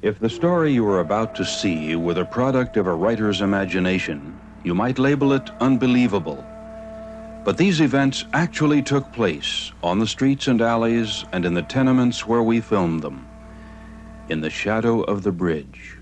If the story you are about to see were the product of a writer's imagination, you might label it unbelievable. But these events actually took place on the streets and alleys and in the tenements where we filmed them, in the shadow of the bridge.